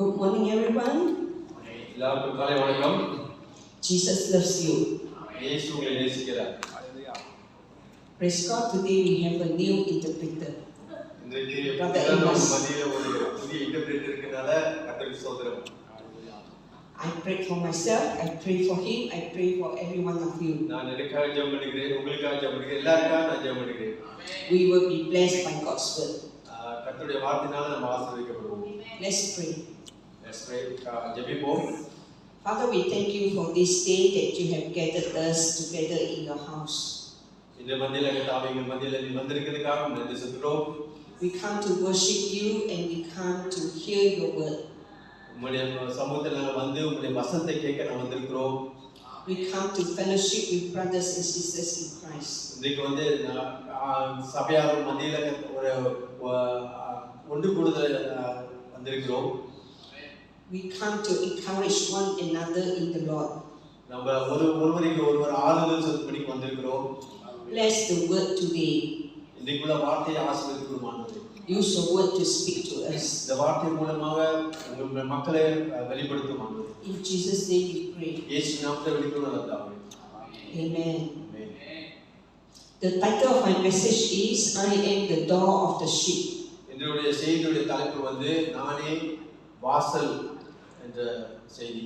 Good morning, everyone. எல்லாருக்கும் காலை வணக்கம். Jesus loves you. இயேசு உங்களை நேசிக்கிறார். Praise God. Today we have a new interpreter. இன்றைக்கு நம்ம மத்தியில ஒரு புதிய இன்டர்பிரேட்டர் இருக்கனால கர்த்தருக்கு ஸ்தோத்திரம். I pray for myself, I pray for him, I pray for every one of you. நான் எனக்காக ஜெபம் பண்ணுகிறேன், உங்களுக்காக ஜெபம் பண்ணுகிறேன், எல்லாருக்காக நான் ஜெபம் பண்ணுகிறேன். We will be blessed by God's word. கர்த்தருடைய வார்த்தையினால நம்ம ஆசீர்வதிக்கப்படுவோம். Let's pray. Let's pray. ஜெபிப்போம். Father, we thank you for this day that you have gathered us together in your house. இந்த மத்தியில கர்த்தாவே மத்தியில நீ வந்திருக்கிறதுக்காக நன்றி சொல்கிறோம். We come to worship you and we come to hear your word. உம்முடைய சமூகத்துல வந்து உம்முடைய வசனத்தை கேட்க நாம் வந்திருக்கிறோம். We come to fellowship with brothers and sisters in Christ. இன்னைக்கு வந்து சபையார் மத்தியில ஒரு ஒன்று கூடுதல் வந்திருக்கிறோம். We come to encourage one another in the Lord. நம்ம ஒருவருக்கு ஒருவர் ஆறுதல் சொல்லும்படி வந்திருக்கிறோம். Bless the word today. இன்றைக்குள்ள வார்த்தையை ஆசீர்வதிக்கிறோம் ஆண்டவரே. Use your word to speak to us. இந்த வார்த்தை மூலமாக உங்கள் மக்களை வெளிப்படுத்தும் ஆண்டவரே. In Jesus' name we pray. இயேசு நாமத்தில் வெளிப்படுத்தும் ஆண்டவரே. Amen. The title of my message is I am the door of the sheep. இன்றைய செய்தியுடைய தலைப்பு வந்து நானே வாசல் என்ற செய்தி.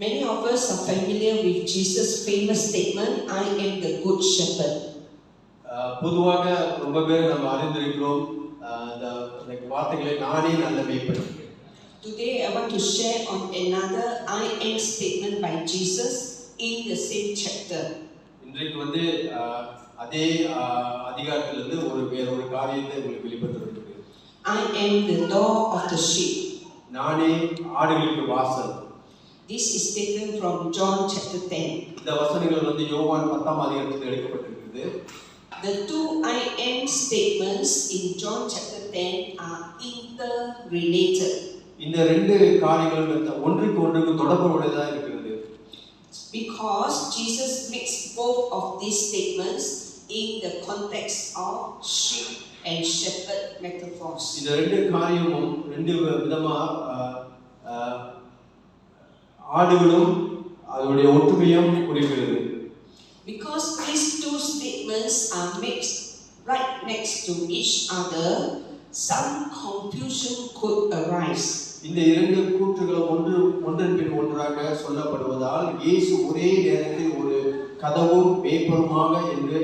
Many of us are familiar with Jesus' famous statement, I am the good shepherd. பொதுவாக ரொம்ப பேர் நம்ம அறிந்திருக்கிறோம் அந்த வார்த்தைகளை நானே நல்ல மேய்ப்பன். Today I want to share on another I am statement by Jesus in the same chapter. இன்றைக்கு வந்து அதே அதிகாரத்திலிருந்து வேறொரு காரியத்தை உங்களுக்கு வெளிப்படுத்துகிறது. I am the door of the sheep. நானே ஆடுகளுக்கு வாசல். This is taken from John chapter 10. இந்த வசனங்கள் வந்து யோவான் 10ஆம் அதிகாரத்தில் எடுக்கப்பட்டிருக்கிறது. The two I am statements in John chapter 10 are interrelated. இந்த ரெண்டு காரியங்கள் ஒன்றுக்கு ஒன்றுக்கு தொடர்புடையதா இருக்கிறது. Because Jesus makes both of these statements in the context of sheep and shepherd metaphors. இந்த ரெண்டு காரியமும் ரெண்டு விதமா ஆடுகளும் அதனுடைய ஒற்றுமையும் குறிக்கிறது. Because these two statements are mixed right next to each other, some confusion could arise. இந்த இரண்டு கூற்றுகளும் ஒன்றன் பின் ஒன்றாக சொல்லப்படுவதால் இயேசு ஒரே நேரத்தில் ஒரு கதவும் மேய்ப்பருமாக என்று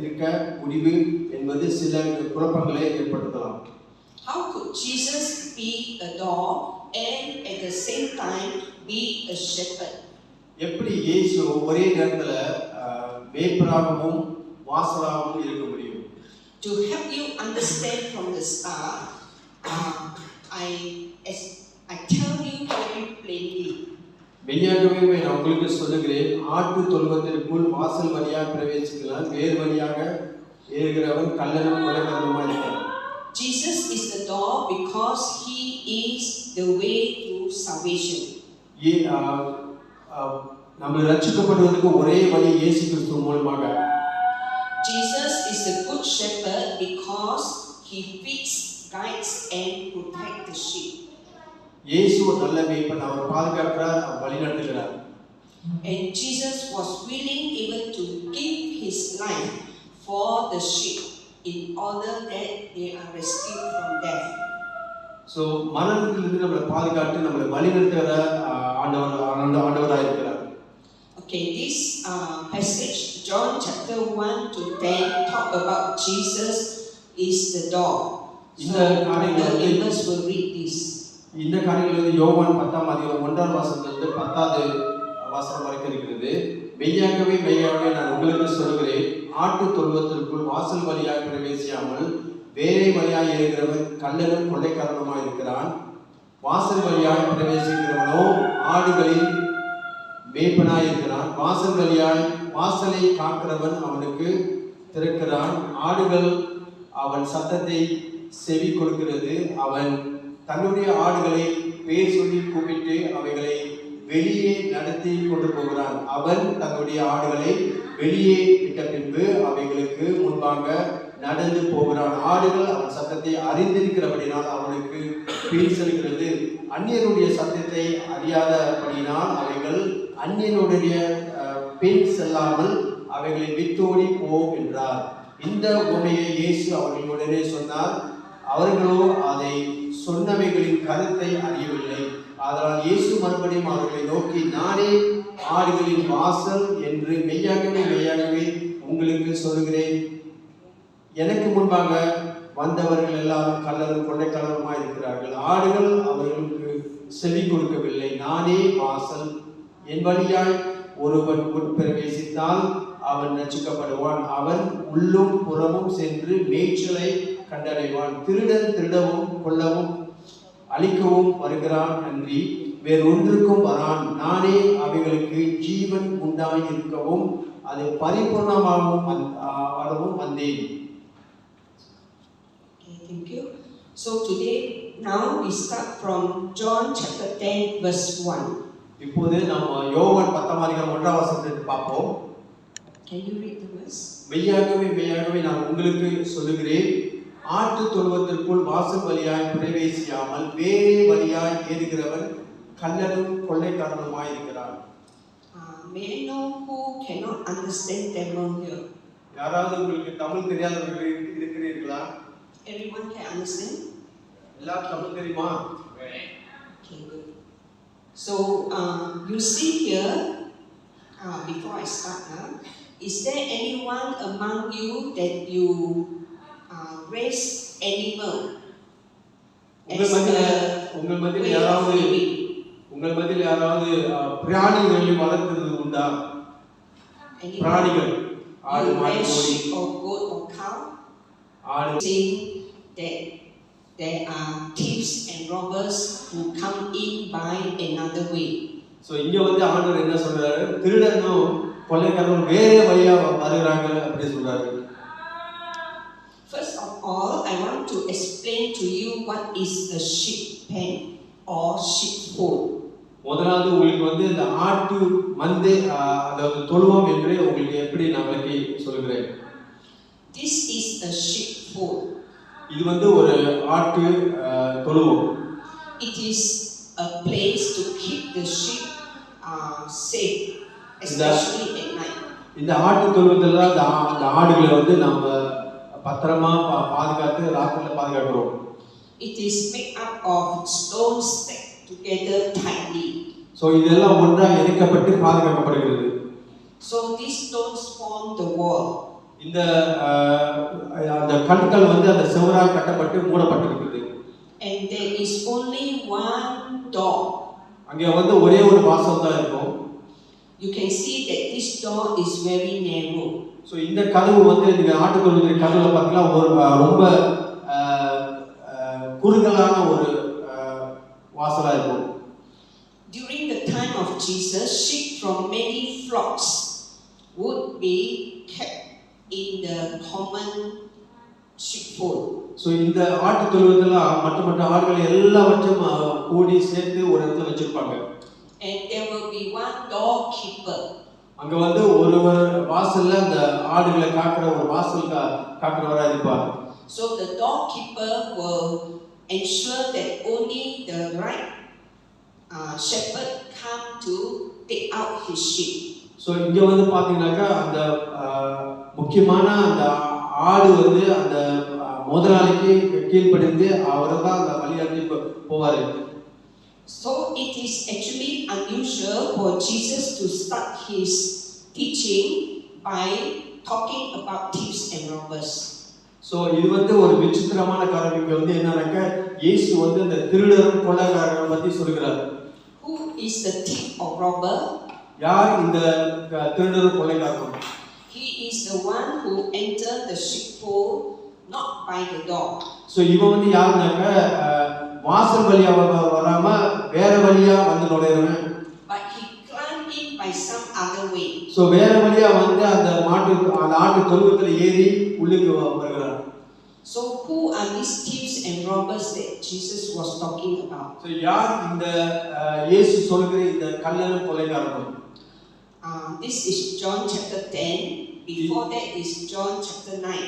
இருக்க முடிவு என்பது சில குழப்பங்களை ஏற்படுத்தலாம். How could Jesus be a door and at the same time be a shepherd? எப்படி இயேசு ஒரே நேரத்துல மேய்ப்பராகவும் வாசலாகவும் இருக்க முடியும்? To help you understand from the start, I tell you very plainly. மெய்யாகவே நான் உங்களுக்கு சொல்லுகிறேன், ஆட்டு தொழுவத்திற்குள் வாசல் வழியாக பிரவேசிக்கலாம், வேறு வழியாக ஏறுகிறவன் கள்ளனும் கொலைகாரனுமாய் இருக்கிறான். Jesus is the door because he is the way to salvation. நம்ம ரட்சிக்கப்படுவதற்கு ஒரே வழி இயேசு கிறிஸ்து மூலமாக. Jesus is the good shepherd because he feeds, guides and protects the sheep. இயேசு ஒரு நல்ல மேய்ப்பன், அவர் பாதுகாக்கிறார், அவர் வழிநடத்துகிறார். And Jesus was willing even to give his life for the sheep in order that they are rescued from death. So மரணத்திலிருந்து நம்மை பாதுகாத்து நம்மை வழிநடத்துகிற ஆண்டவராக இருக்கிறார். Okay, this passage, John chapter 1 to 10, talk about Jesus is the door. So the readers will read this. இந்த காரியங்கள் வந்து யோவான் 10ஆம் அதிகாரம் 1ஆம் வசனத்திலிருந்து 10வது வசனம் வரைக்கும் இருக்கிறது. மெய்யாகவே நான் உங்களுக்கு சொல்கிறேன், ஆட்டு தொழுவத்திற்குள் வாசல் வழியாக பிரவேசியாமல் வேறே வழியாக ஏறுகிறவன் கள்ளனும் கொள்ளைக்காரனுமாய் இருக்கிறான். வாசல் வழியாக பிரவேசிக்கிறவனோ ஆடுகளில் மேய்ப்பனாய் இருக்கிறான். வாசல் வழியாய் வாசலை காக்கிறவன் அவனுக்கு திறக்கிறான். ஆடுகள் அவன் சத்தத்தை செவி கொடுக்கிறது. அவன் தன்னுடைய ஆடுகளை பேர் சொல்லி கூப்பிட்டு அவைகளை வெளியே நடத்தி கொண்டு போகிறான். அவன் தன்னுடைய ஆடுகளை வெளியே விட்ட பின்பு அவைகளுக்கு முன்பாக நடந்து போகிறான். ஆடுகள் அவன் சத்தத்தை அறிந்திருக்கிறபடினால் அவனுக்கு பின் செல்கிறது. அந்நியருடைய சத்தத்தை அறியாதபடினால் அவைகள் அந்நியனுடைய பின் செல்லாமல் அவைகளை வித்தோடி போம் என்றார். இந்த உண்மையை இயேசு அவர்களுடனே சொன்னார். அவர்களோ அதை சொன்னவைகளின் கருத்தை அறியவில்லை. அதனால் இயேசு மறுபடியும் அவர்களை நோக்கி, நானே ஆடுகளின் வாசல் என்று மெய்யாகவே உங்களுக்கு சொல்லுகிறேன். எனக்கு முன்பாக வந்தவர்கள் எல்லாரும் கள்ளரும் கொள்ளைக்காரருமாய் இருக்கிறார்கள். ஆடுகள் அவர்களுக்கு செவி கொடுக்கவில்லை. நானே வாசல். என் வழியாய் ஒருவன் உட்பிரவேசித்தால் அவன் ரட்சிக்கப்படுவான். அவன் உள்ளும் புறமும் சென்று மேய்ச்சலை கண்டடைவான். திருடன் திருடவும் கொல்லவும் அழிக்கவும் வருகிறான் அன்றி வேறொன்றுக்கும் வரான். நானே அவைகளுக்கு ஜீவன் உண்டாயிருக்கவும் அது பரிபூர்ணமாகவும் வந்தேன். Thank you. So today, now we start from John chapter 10 verse 1. இப்போது நாம் யோவான் 10:1 பார்ப்போம். Can you read the verse? மெய்யாகவே நான் உங்களுக்கு சொல்லுகிறேன், ஆட்டு தொழுவத்திற்குள் வாசல் வழியாய் பிரவேசியாமல் வேறே வழியாய் ஏறுகிறவன் கள்ளனும் கொள்ளைக்காரனுமாய் இருக்கிறான். May I know who cannot understand Tamil here? யாராவது உங்களுக்கு தமிழ் தெரியாதவர்கள் இருக்கிறீர்களா? Everyone can understand? எல்லாரும் தமிழ் தெரியுமா? Okay, good. So you see here, before I start, is there anyone among you that you raise animal? உங்கள் மத்தியில் யாராவது பிராணிகளை வளர்க்கிறது உண்டா? பிராணிகள், ஆடு, மாடு, கோழி, or goat or cow? ஆடு. Saying that there are thieves and robbers who come in by another way. So இங்க வந்து ஆண்டவர் என்ன சொல்றாரு? திருடனும் கொள்ளைக்காரனும் வேற வழியா வருகிறாங்க அப்படி சொல்றாரு. First of all, I want to explain to you what is a sheep pen or sheepfold. முதலாவது உங்களுக்கு வந்து இந்த ஆட்டு மந்தை அதாவது தொழுவம் என்று உங்களுக்கு எப்படி நான் விளக்கி சொல்கிறேன். This is a sheepfold. இது வந்து ஒரு ஆட்டு தொழுவம். It is a place to keep the sheep safe, especially at night. இந்த ஆட்டு தொழுவத்துல அந்த ஆடுகளை வந்து நம்ம பத்திரமா பாதுகாத்து ராத்திரில பாதுகாக்கிறோம். It is made up of stones stacked together tightly. So இதெல்லாம் ஒன்றாக இணைக்கப்பட்டு பாதுகாக்கப்படுகிறது. So these stones form the wall. இந்த அந்த கற்கள் வந்து அந்த சுவரால் கட்டப்பட்டு மூடப்பட்டிருக்கிறது. And there is only one door. அங்கே வந்து ஒரே ஒரு வாசல் தான் இருக்கும். You can see that this door is very narrow. So இந்த கதவு வந்து இந்த ஆட்டுக்கொள்ளுடைய கதவுல பார்த்தீங்கன்னா ஒரு ரொம்ப குறுகலான ஒரு வாசலா இருக்கும். During the time of Jesus, sheep from many flocks would be kept in the common sheepfold. So இந்த ஆட்டு தொழுவத்துல மற்ற ஆடுகள் எல்லாவற்றையும் கூடி சேர்த்து ஒரு இடத்துல வச்சிருப்பாங்க. And there will be one doorkeeper. அங்க வந்து ஒருவர் வாசல்ல அந்த ஆடுகளை காக்குற ஒரு வாசல் காக்குறவரா இருப்பார். So the doorkeeper will ensure that only the right shepherd come to take out his sheep. So இங்க வந்து பாத்தீங்கன்னாக்கா அந்த முக்கியமான அந்த ஆடு வந்து அந்த முதலாளிக்கு கீழ்ப்படிந்து அவர்தான் அந்த வழியாற்றி போவாரு. So it is actually unusual for Jesus to start his teaching by talking about thieves and robbers. So இது வந்து ஒரு விசித்திரமான காரியம். வந்து என்னன்னாக்க இயேசு வந்து அந்த திருடரும் கொள்ளைக்காரரை பத்தி சொல்கிறார். Who is the thief or robber? யார் இந்த திருடரும் கொள்ளைக்காரரும்? He is the one who entered the sheepfold not by the door. So இவன் வந்து யாருனாக்க வாசல் வழியா வராம வேற வழியா வந்து நுழைறவன். But he climbed in by some other way. So வேற வழியா வந்து அந்த ஆட்டு தொழுவத்துல ஏறி உள்ளுக்கு வருகிறான். So who are these thieves and robbers that Jesus was talking about? So யார் இந்த இயேசு சொல்கிற இந்த கள்ளனும் கொள்ளைக்காரனும்? This is John chapter 10. Before that is John chapter 9.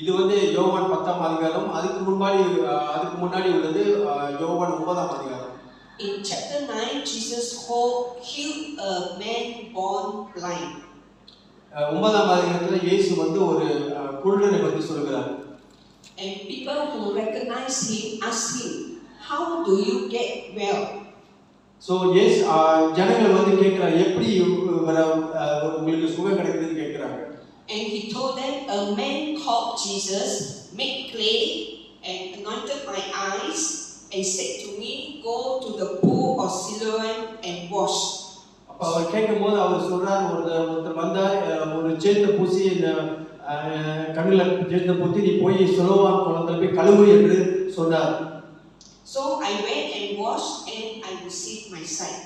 இது வந்து யோவான் 10ஆம் அதிகாரம். அதுக்கு முன்னாடி உள்ளது யோவான் 9ஆம் அதிகாரம். In chapter 9, Jesus healed a man born blind. 9ஆம் அதிகாரத்துல இயேசு வந்து ஒரு குருடனை பற்றி சொல்கிறார். And people who recognize him ask him, how do you get well? So இயேசு ஜனங்கள் வந்து கேக்குறாங்க, எப்படி உங்களுக்கு சுகம் கிடைக்குதுன்னு கேக்குறாங்க. And he told them, a man called Jesus made clay and anointed my eyes and said to me, go to the pool of Siloam and wash. அப்ப அவர் கேட்கும்போது அவர் சொல்றார், ஒருத்தர் வந்தார், ஒரு சேத்தை பூசி கண்ணுல சேத்தை பூசி நீ போய் சிலோவாம் குளத்துல போய் கழுவு என்று சொன்னார். So I went and washed and I received my sight.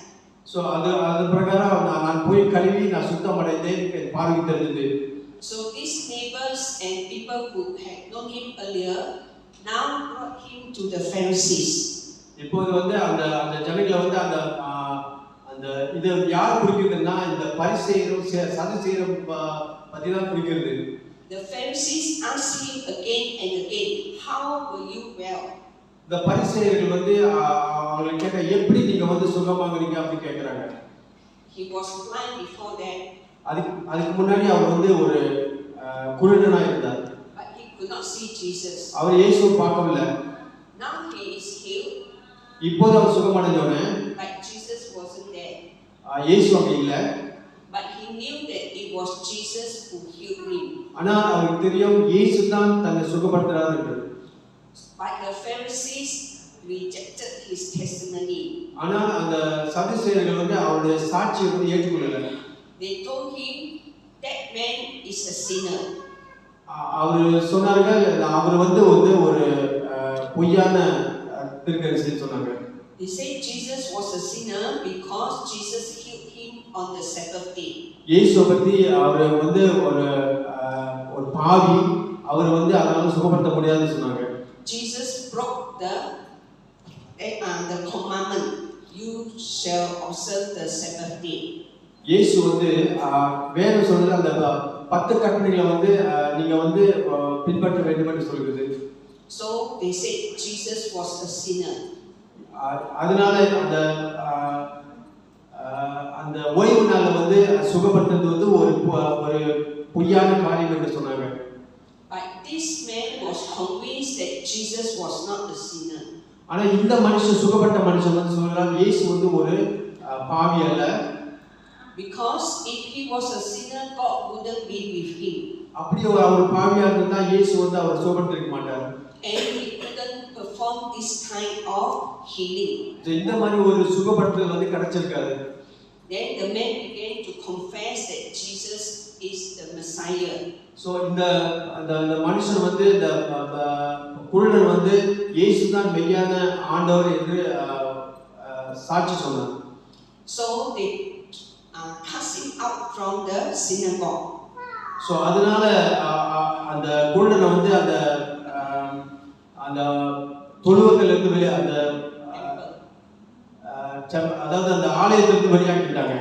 So அது பிரகாரம் நான் போய் கழுவி நான் சுத்தம் அடைந்தேன், பார்வை தெரிந்தது. So these neighbors and people who had known him earlier now brought him to the Pharisees. இப்போது வந்து அந்த ஜனங்களை வந்து அந்த இது யார் குறிக்குதுன்னா இந்த பரிசேயரும் சதுசேயரும் பத்தி தான் குறிக்கிறது. The Pharisees asked him again and again, how were you well? இந்த பரிசேயர்கள் வந்து அவங்களை கேட்க, எப்படி நீங்க வந்து சுகமாகறீங்க அப்படி கேக்குறாங்க. He was blind before that. அதுக்கு முன்னாடி அவர் வந்து ஒரு குருடனா இருந்தார். But he could not see Jesus. அவர் இயேசுவை பார்க்கவில்லை. Now he is healed. இப்போது அவர் சுகமடைஞ்சோனே. But Jesus wasn't there. இயேசு அங்க இல்ல. But he knew that it was Jesus who healed him. ஆனா அவருக்கு தெரியும் இயேசு தான் தன்னை சுகப்படுத்துறார் என்று. But the Pharisees rejected his testimony. ஆனா அந்த சதுசேயர்கள் வந்து அவருடைய சாட்சியை வந்து ஏற்றுக்கொள்ளல. They told him that man is a sinner. அவர் சொன்னார்கள் அவர் வந்து ஒரு பொய்யான தீர்க்கதரிசி சொன்னாங்க. They said Jesus was a sinner because Jesus healed him on the Sabbath day. இயேசுவை பத்தி அவர் வந்து ஒரு பாவி, அவர் வந்து அதனால சுகப்படுத்த முடியாதுன்னு சொன்னாங்க. Jesus broke the commandment, you shall observe the Sabbath day. இயேசு வந்து வேதம் சொல்றது அந்த 10 கட்டளைகளை வந்து நீங்க வந்து பின்பற்ற வேண்டும் என்று சொல்கிறது. So they said Jesus was a sinner. அதனால அந்த ஓய்வு நாள்ல வந்து சுகப்படுத்துறது வந்து ஒரு பொய்யான காரியம் என்று சொன்னாங்க. But this man was convinced that Jesus was not a sinner. ஆனா இந்த சுகப்பட்ட மனுஷன் வந்து சொல்றான் இயேசு வந்து ஒரு பாவி அல்ல. Because if he was a sinner, God wouldn't be with him. அப்படி ஒரு பாவியா இருந்தா இயேசு வந்து அவர் சுகப்படுத்திருக்க மாட்டார். And he couldn't perform this kind of healing. இந்த மாதிரி ஒரு சுகப்படுத்தல் வந்து கிடைச்சிருக்காது. Then the man began to confess that Jesus is the Messiah. So அந்த மனுஷன் வந்து இந்த குருடன் வந்து இயேசு தான் மெய்யான ஆண்டவர் என்று சாட்சி சொன்னார். So they cast him out from the synagogue. So அதனால அந்த குருடனை வந்து அந்த தொழுவத்துல இருந்து வெளியே அதாவது அந்த ஆலயத்திலிருந்து வெளியாக்கிட்டாங்க.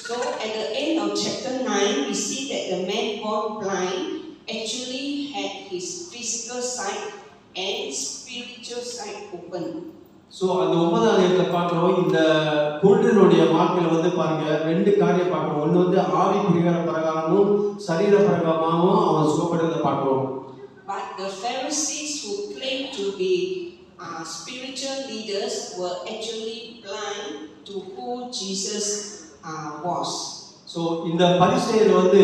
So at the end of chapter 9 we see that the man born blind actually had his physical sight and spiritual sight open. So அந்த 9ஆம் அதிகாரத்துல பார்க்கிறோம் இந்த குருடனுடைய வாழ்க்கையில வந்து பாருங்க ரெண்டு காரியம் பார்க்கிறோம். ஒன்னு வந்து ஆவி பிரகாரமும் சரீர பிரகாரமும் அவன் சுகப்படுறத பார்க்கிறோம். But the Pharisees who claimed to be spiritual leaders were actually blind to who Jesus was. So இந்த பரிசேயர் வந்து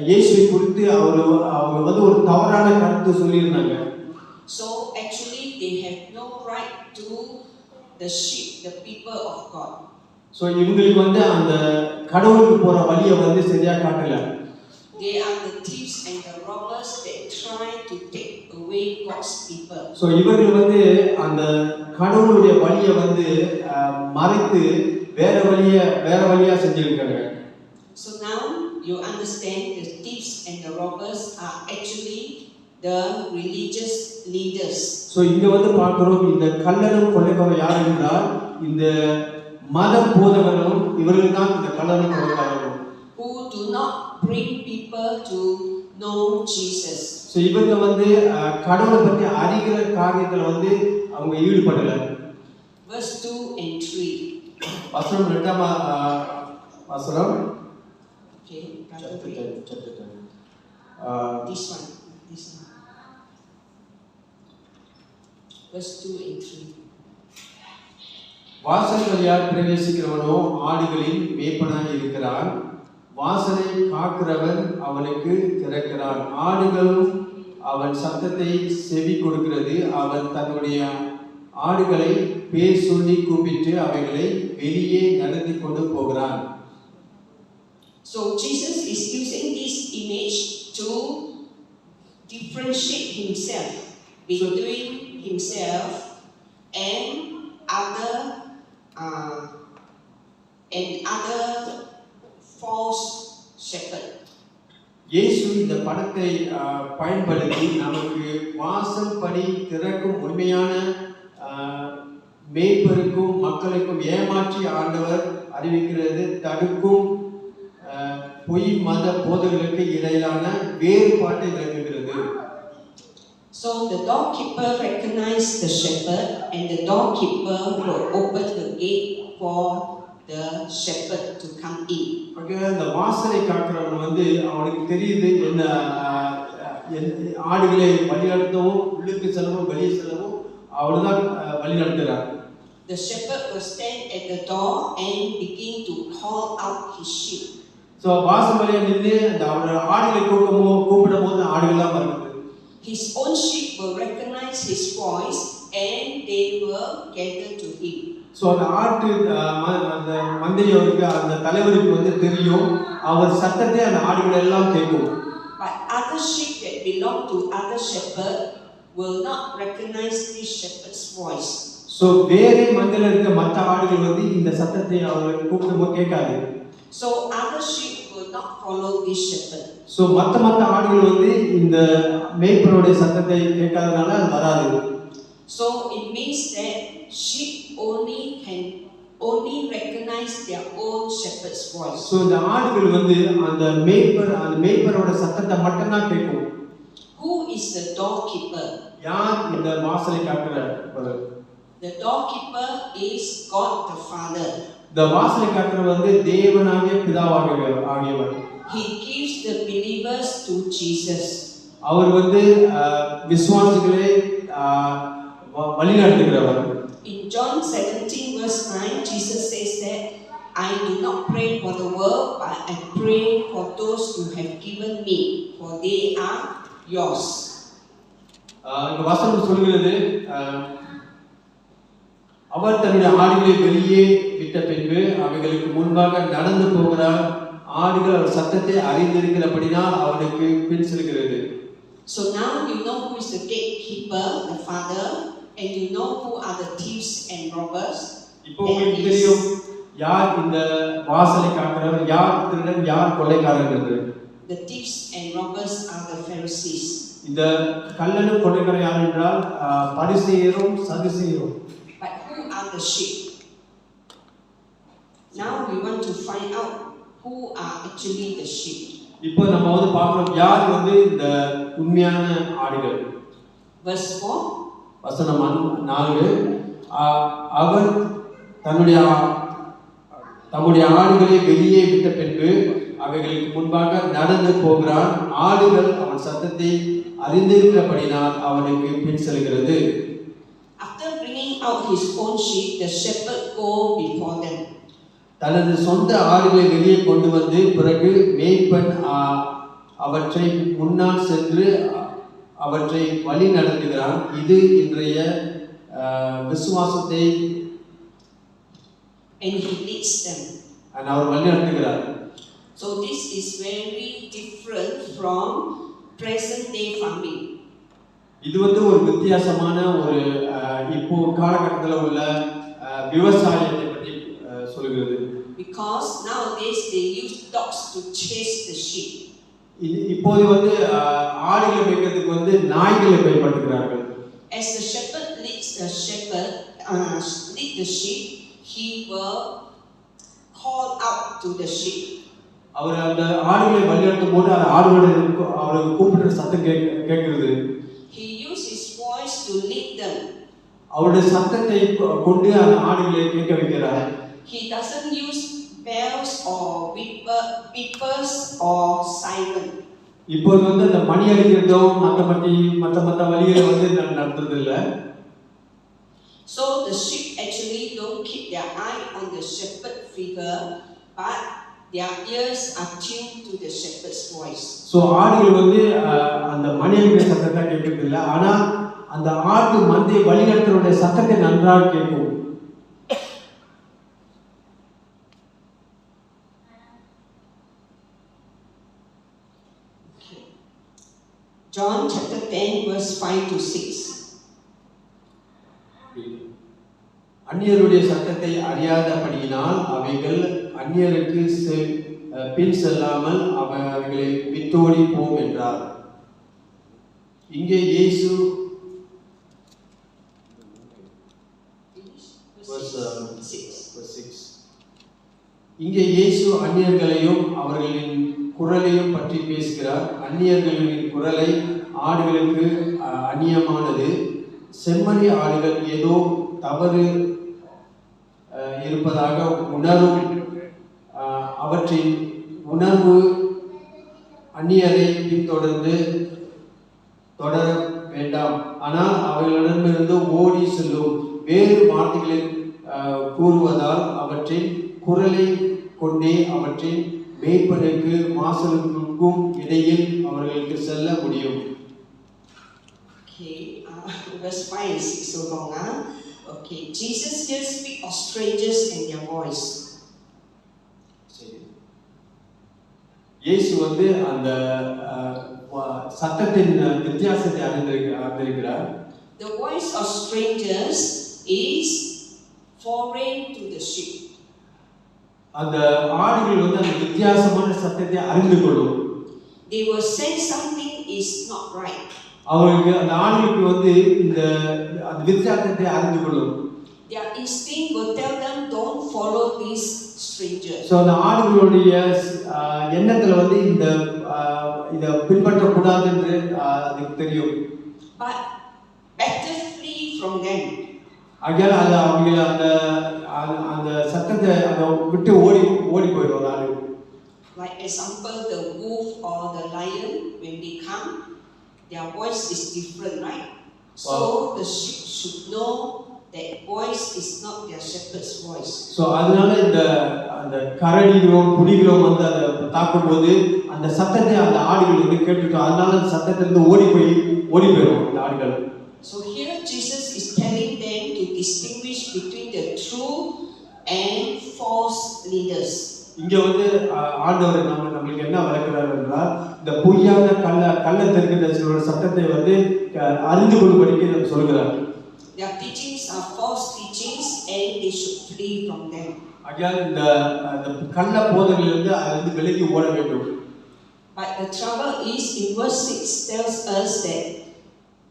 இயேசுவை குறித்து அவங்க வந்து ஒரு தவறான கருத்து சொல்லியிருந்தாங்க. So actually they have no right to the sheep, the people of God. So இவங்களுக்கு வந்து அந்த கடவுளுக்கு போற வழியை வந்து சரியா காட்டல. They are the thieves and the robbers that try to take away God's people. So இவர்கள் வந்து அந்த கடவுளுடைய வழியை வந்து மறைத்து வேற வழியா செஞ்சிருக்காங்க. So now you understand the thieves and the robbers are actually the religious leaders. So இங்க வந்து பார்க்கிறோம் இந்த கள்ளனும் கொள்ளைக்காரரும் யார் என்றால் இந்த மத போதகர்களும் இவர்கள் தான் இந்த கள்ளனும் கொள்ளைக்காரரும். Who do not bring people to know Jesus. So இவங்க வந்து கடவுளை பற்றி அறிகிற காரியத்தில் வந்து அவங்க ஈடுபடல. Verse 2 and 3. வசனம் 2ஆம் வசனம். Okay, this one. Verse 2 and 3. வாசல் வழியாக பிரவேசிக்கிறவனோ ஆடுகளின் மேய்ப்பனாய் இருக்கிறான். வாசலை காக்கிறவன் அவனுக்கு திறக்கிறான். ஆடுகளும் அவன் சத்தத்தை செவி கொடுக்கிறது. அவன் தன்னுடைய ஆடுகளை பேர் சொல்லி கூப்பிட்டு அவைகளை வெளியே நடத்தி கொண்டு போகிறான். So Jesus is using this image to differentiate himself between himself and other false shepherd. இயேசு இந்த படத்தை பயன்படுத்தி நமக்கு வாசல் படி திறக்கும் உண்மையான மேய்ப்பருக்கும் மக்களுக்கும் ஏமாற்றி ஆண்டவர் அறிவிக்கிறது தடுக்கும் பொய் மத போதகர்களுக்கு இடையிலான வேறுபாட்டை விளக்குகிறது. So the doorkeeper recognized the shepherd, and the doorkeeper will open the gate for the shepherd to come in. Okay, the வாசலை காக்கிறவன் வந்து அவனுக்கு தெரியுது என்ன ஆடுகளை வழிநடத்தவும் உள்ளுக்கு செல்லவும் வெளியே செல்லவும் அவர்தான் வழிநடத்துகிறார். The shepherd will stand at the door and begin to call out his sheep. So வாசல் வழியா நின்று அவரோட ஆடுகளை கூப்பிடும்போது ஆடுகள்லாம் வருது. His own sheep will recognize his voice and they will gather to him. So அந்த ஆட்டு அந்த மந்தையோருக்கு அந்த தலைவருக்கு வந்து தெரியும் அவர் சத்தத்தை அந்த ஆடுகள் எல்லாம் கேட்கும். But other sheep that belong to other shepherd will not recognize this shepherd's voice. So வேறே மந்தையில இருக்க மற்ற ஆடுகள் வந்து இந்த சத்தத்தை அவர் கூப்பிடும்போது கேட்காது. So other sheep will not follow this shepherd. So மற்ற ஆடுகள் வந்து இந்த மேய்ப்பனுடைய சத்தத்தை கேட்காதனால அது வராது. So it means that sheep can only recognize their own shepherd's voice. So இந்த ஆடுகள் வந்து அந்த மேய்ப்பரோட சத்தத்தை மட்டும் தான் கேட்கும். Who is the doorkeeper? யார் இந்த வாசலை காக்கிறவர்? The doorkeeper is God the Father. இந்த வாசலை காக்கிறவர் வந்து தேவனாகிய பிதாவாகியவர். He gives the believers to Jesus. அவர் வந்து விசுவாசிகளை வழிநடத்துகிறவர். In John 17 verse 9, Jesus says that I do not pray for the world, but I pray for those you have given me, for they are yours. இந்த வசனம் சொல்கிறது அவர் தன்னுடைய ஆடுகளை வெளியே விட்ட பின்பு அவைகளுக்கு முன்பாக நடந்து போகிறார். ஆடுகள் அவர் சத்தத்தை அறிந்திருக்கிறபடினால் அவனுக்கு பின் செல்கிறது. So now you know who is the gatekeeper, the Father, and you know who are the thieves and robbers. இப்போ உங்களுக்கு தெரியும் யார் இந்த வாசலை காக்கிறவர், யார் திருடன், யார் கொள்ளைக்காரன் என்று. The thieves and robbers are the Pharisees. இந்த கள்ளனும் கொள்ளைக்காரன் யார் என்றால் பரிசேயரும் சதுசேயரும். But who are the sheep? Now we want to find out who are actually the sheep. இப்போ நம்ம வந்து பார்க்கிறோம் யார் வந்து இந்த உண்மையான ஆடுகள். Verse 4. வசனம் 4. அவர் தம்முடைய ஆடுகளை வெளியே விட்ட பின்பு அவைகளுக்கு முன்பாக நடந்து போகிறான். ஆடுகள் அவன் சத்தத்தை அறிந்திருக்கிறபடினால் அவனுக்கு பின் செல்கிறது. After bringing out his own sheep, the shepherd go before them. தனது சொந்த ஆடுகளை வெளியே கொண்டு வந்து பிறகு மேய்ப்பன் அவற்றை முன்னால் சென்று அவற்றை வழி நடத்துகிறான். இது இன்றைய விசுவாசத்தை and he leads them. அவர் வழி நடத்துகிறார். So this is very different from present day farming. இது வந்து ஒரு வித்தியாசமான ஒரு இப்போ காலகட்டத்தில் உள்ள விவசாயத்தை பற்றி சொல்கிறது. Because nowadays they use dogs to chase the sheep. இப்போது வந்து ஆடுகளை மேய்க்கிறதுக்கு வந்து நாய்களை பயன்படுத்துகிறார்கள். As the shepherd leads the sheep, he will call out to the sheep. அவர் அந்த ஆடுகளை வழிநடத்தும் போது அந்த ஆடுகளை அவருக்கு கூப்பிடுற சத்தம் கேட்கிறது. He used his voice to lead them. அவருடைய சத்தத்தை கொண்டு அந்த ஆடுகளை கேட்க வைக்கிறார். He doesn't use bells or beepers or siren. இப்போ வந்து அந்த மணி அடிக்கிறதோ மற்ற வழியை வந்து நடத்துறது இல்லை. So the sheep actually don't keep their eye on the shepherd figure, but their ears are tuned to the shepherd's voice. So ஆடுகள் வந்து அந்த மணி அடிக்கிற சத்தத்தை கேட்கிறது இல்லை, ஆனா அந்த ஆட்டு மந்தை வழிநடத்துறோட சத்தத்தை நன்றாக கேட்கும். John chapter 10 verse 5 to 6. அந்நியருடைய சத்தத்தை அறியாதபடியினால் அவைகள் அந்நியருக்கு பின் செல்லாமல் அவைகளை விட்டோடி போம் என்றார். இங்கே இயேசு இங்கே இயேசு அந்நியர்களையும் அவர்களின் குரலையும் பற்றி பேசுகிறார். அந்நியர்களின் குரலை ஆடுகளுக்கு அந்நியமானது. செம்மறி ஆடுகள் ஏதோ தவறு இருப்பதாக உணரும். அவற்றின் உணர்வு அந்நியரை தொடர வேண்டாம், ஆனால் அவைகளிடமிருந்து ஓடி செல்லும். வேறு வார்த்தைகளில் கூறுவதால் அவற்றின் குரலை கொண்டே அவற்றின் மேய்ப்பனுக்கு வாசலுக்கும் இடையில் அவர்களுக்கு செல்ல முடியும். Okay, verse 5 and 6 so long. Okay, Jesus here speak of strangers and their voice. இயேசு வந்து அந்த சத்தத்தின் வித்தியாசத்தை அறிந்திருக்கிறார். The voice of strangers is foreign to the sheep. அந்த ஆடுகள் வந்து அந்த வித்தியாசமான சத்தத்தை அறிந்து கொள்ளும். They will sense something is not right. அவங்களுக்கு அந்த ஆடுகளுக்கு வந்து இந்த அந்த வித்தியாசத்தை அறிந்து கொள்ளும். Their instinct will tell them don't follow these strangers. So அந்த ஆடுகளுடைய எண்ணத்துல வந்து இத பின்பற்ற கூடாது என்று அதுக்கு தெரியும். But better flee from them. ஆகையால் அவங்க அந்த சத்தத்தை விட்டு ஓடி போயிடும் ஆடு. Like example, the wolf or the lion, when they come, their voice is different, right? So the sheep should know that voice is not their shepherd's voice. So அதனால அந்த கரடிகளும் புலிகளும் வந்து அதை தாக்கும்போது அந்த சத்தத்தை அந்த ஆடுகள் வந்து கேட்டுட்டோம். அதனால அந்த சத்தத்திலிருந்து ஓடி போயிடும் அந்த ஆடுகள். So here Jesus is telling them to distinguish between the true and false leaders. இங்க வந்து ஆண்டவர் நம்மளுக்கு என்ன வளர்க்கிறார் என்றால் இந்த பொய்யான கள்ளத்திற்கிற சத்தத்தை வந்து அறிந்து கொள்ளும்படிக்கு நம்ம சொல்கிறார். Their teachings are false teachings and they should flee from them. ஆகையால் இந்த கள்ள போதனையிலிருந்து அதிலிருந்து விலகி ஓட வேண்டும். But the trouble is in verse 6 tells us that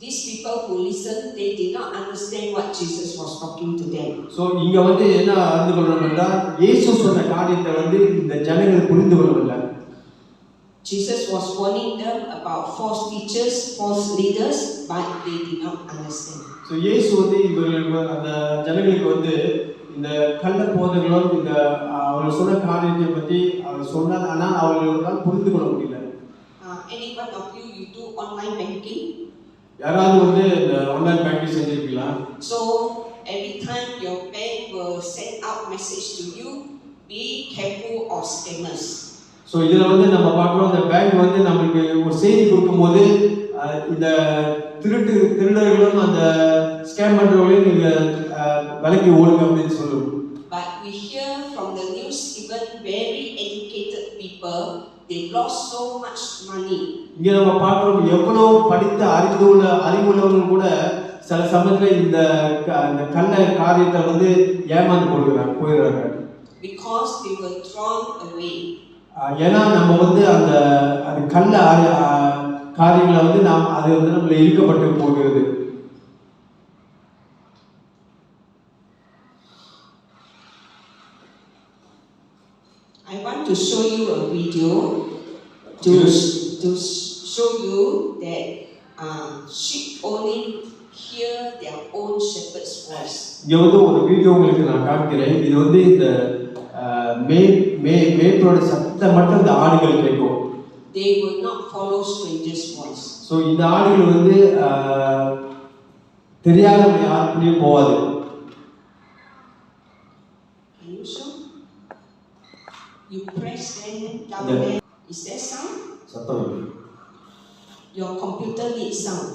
these people who listen, they did not understand what Jesus was talking to them. So இங்க வந்து என்ன அறிந்து கொள்ளணும் என்றால் இயேசு சொன்ன காரியத்தை வந்து இந்த ஜனங்கள் புரிந்து கொள்ளவில்லை. Jesus was warning them about false teachers, false leaders, but they did not understand. So இயேசு வந்து இவர்கள் அந்த ஜனங்களுக்கு வந்து இந்த கள்ள போதகங்களும் இந்த அவர் சொன்ன காரியத்தை பற்றி அவர் சொன்னார், ஆனால் அவர்களால் புரிந்து கொள்ள முடியல. Any one of you do online banking? யாராவது வந்து இந்த ஆன்லைன் பேங்கிங் செஞ்சிருக்கீங்களா? So every time your bank will send out message to you, be careful of scammers. So இதுல வந்து நம்ம பார்க்கிறோம் அந்த பேங்க் வந்து நமக்கு ஒரு செய்தி கொடுக்கும்போது இந்த திருடர்களும் அந்த ஸ்கேம் பண்றவங்களையும் நீங்க விலக்கி ஓடுங்க அப்படின்னு சொல்லுவோம். But we hear from the news even very educated people, they lost so much money. இங்க நம்ம பார்க்கிறோம் எவ்வளவு படித்த அறிவுள்ளவர்கள் கூட சில சமயத்துல இந்த கள்ள காரியத்தை வந்து ஏமாந்து போயிடுறாங்க. Because they were drawn away. ஏன்னா நம்ம வந்து அந்த கள்ள காரியங்களை வந்து அது வந்து நம்மள இழுக்கப்பட்டு போகிறது. I want to to show you a video to show you that sheep only hear their own shepherd's voice. இங்க வந்து ஒரு வீடியோ உங்களுக்கு நான் காண்கிறேன். இது வந்து இந்த மேய்ப்பரோட சத்தம் மட்டும் இந்த ஆடுகள் கேட்கும். They will not follow strangers' voice. So இந்த ஆடுகள் வந்து தெரியாதவங்க யாருக்குள்ளேயும் போகாது. Can you show? You press then down there. Is there sound? சத்தம் வருது. Your computer needs sound.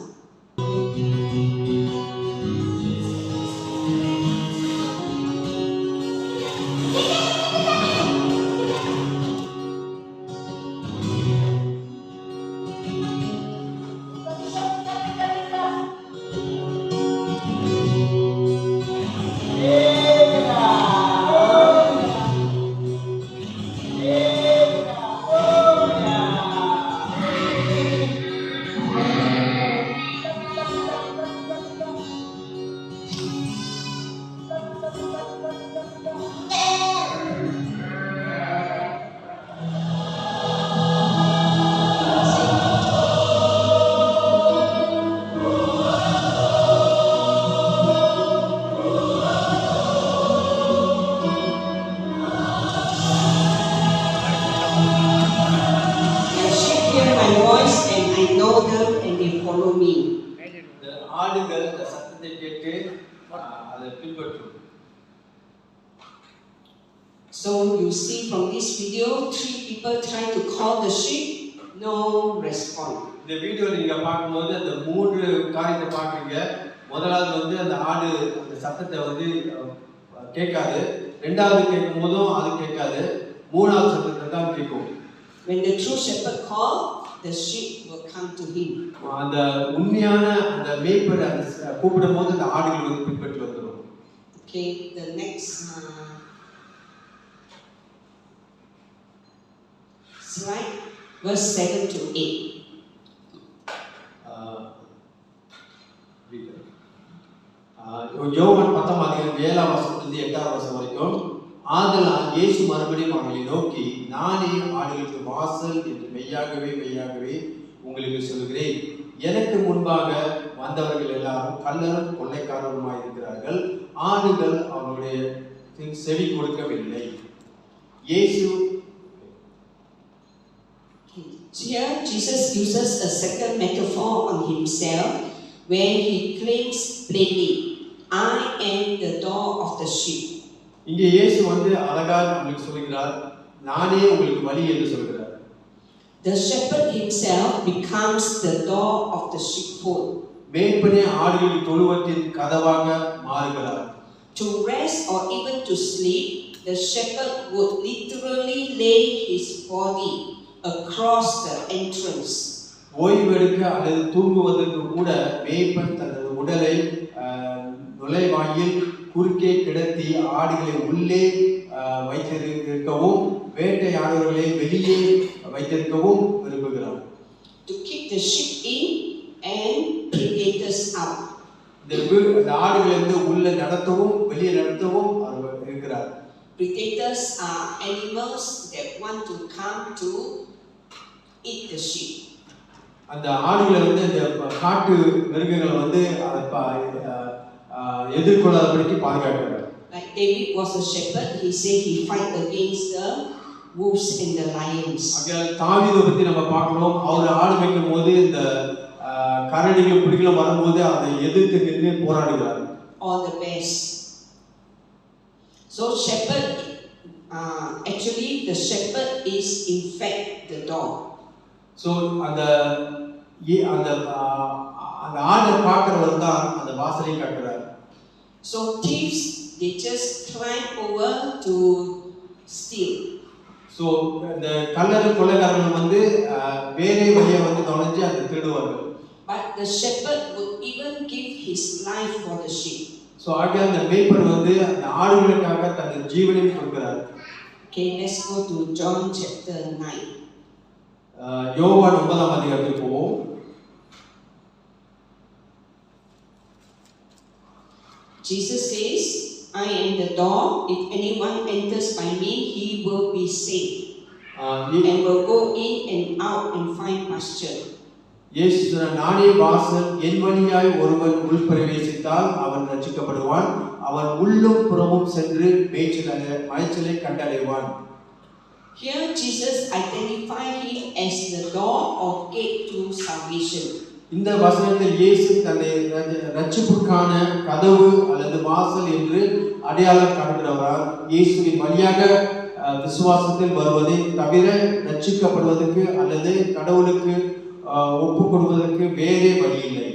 ஆடுகள் இந்த சத்தத்தை கேட்டு அதை பின்பற்றும். So you see from this video, 3 people try to call the sheep, no response. இந்த வீடியோ நீங்க பார்க்கும்போது அந்த 3 காரியத்தை பார்க்குறீங்க. முதலாவது வந்து அந்த ஆடு அந்த சத்தத்தை வந்து கேட்காது. ரெண்டாவது கேட்கும்போதும் அது கேட்காது. மூணாவது சத்தத்தை தான் கேட்கும். When the true shepherd call, the sheep will come to him. அந்த உண்மையான அந்த மேய்ப்பர் கூப்பிடும்போது அந்த ஆடுகள் வந்து பின்பற்றி வந்துரும். Okay, the next slide, verse 7 to 8. யோவான் 10:7 வரைக்கும் ஆதலால் இயேசு மறுபடியும் அவர்களை நோக்கி, நானே ஆடுகளுக்கு வாசல் என்று மெய்யாகவே உங்களுக்கு சொல்கிறேன். எனக்கு முன்பாக வந்தவர்கள் எல்லாரும் கள்ளரும் கொள்ளைக்காரருமாய் இருக்கிறார்கள். ஆடுகள் அவருடைய செவி கொடுக்கவில்லை. இயேசு Here Jesus uses a second metaphor on himself where he claims plainly, I am the door of the sheep. இங்கே இயேசு வந்து அழகாக உங்களுக்கு சொல்கிறார், நானே உங்களுக்கு வழி என்று சொல்கிறார். The shepherd himself becomes the door of the sheepfold. மேய்ப்பனே ஆடுகளின் தொழுவத்தின் கதவாக மாறுகிறார். To rest or even to sleep, the shepherd would literally lay his body across the entrance. ஓய்வெடுக்க அல்லது தூங்குவதற்கு கூட மேய்ப்பன் தனது உடலை நுழைவாயில் குறுக்கே கிடத்தி ஆடுகளை உள்ளே வைத்திருக்கவும் வேட்டையாடுகளை வெளியே வைத்திருக்கவும் விரும்புகிறார். To keep the sheep in and predators out. இந்த ஆடுகளை வந்து உள்ள நடத்தவும் வெளியே நடத்தவும் அவர் இருக்கிறார். Predators are animals that want to come to eat the sheep. அந்த ஆடுகளை வந்து இந்த காட்டு மிருகங்களை வந்து எதிர்கொள்ளாதபடிக்கு பாதுகாக்கிறார். Like David was a shepherd, he said he fight against the wolves and the lions. தாவீதை பத்தி நம்ம பார்க்கிறோம். அவர் ஆடு மேய்க்கும் போது இந்த கரடிகள் புலிகள் வரும்போது அதை எதிர்த்து நின்று போராடுகிறார். All the best. So shepherd, actually the shepherd is in fact the door. So அந்த ஆடை பார்க்கிறவர் தான் அந்த வாசலை காட்டுறார். So thieves, they just climb over to steal. So இந்த கள்ளர் கொள்ளைக்காரர்கள் வந்து வேறே வழியை வந்து நுழைஞ்சு அதை திருடுவார்கள். But the shepherd would even give his life for the sheep. So ஆகிய அந்த மேய்ப்பர் வந்து அந்த ஆடுகளுக்காக தனது ஜீவனையும் கொடுக்கிறார். Okay, let's go to John chapter 9. யோவான் 9ஆம் அதிகாரத்துக்கு போவோம். Jesus says, I am the door. If anyone enters by me, he will be saved. and will go in and out and find pasture. இயேசு சொன்னார், நானே வாசல், என் வழியாய் ஒருவன் உள் பிரவேசித்தால் அவன் ரட்சிக்கப்படுவான், அவன் உள்ளும் புறமும் சென்று மேய்ச்சலை கண்டடைவான். Here Jesus identified him as the door or gate to salvation. இந்த வசனத்தில் இயேசு தன்னை ரட்சிப்புக்கான கதவு அல்லது வாசல் என்று அடையாளம் காண்கிறவரால் இயேசுவின் வழியாக விசுவாசத்தில் வருவதை தவிர ரட்சிக்கப்படுவதற்கு அல்லது கடவுளுக்கு ஒப்பு கொடுப்பதற்கு வேறே வழி இல்லை.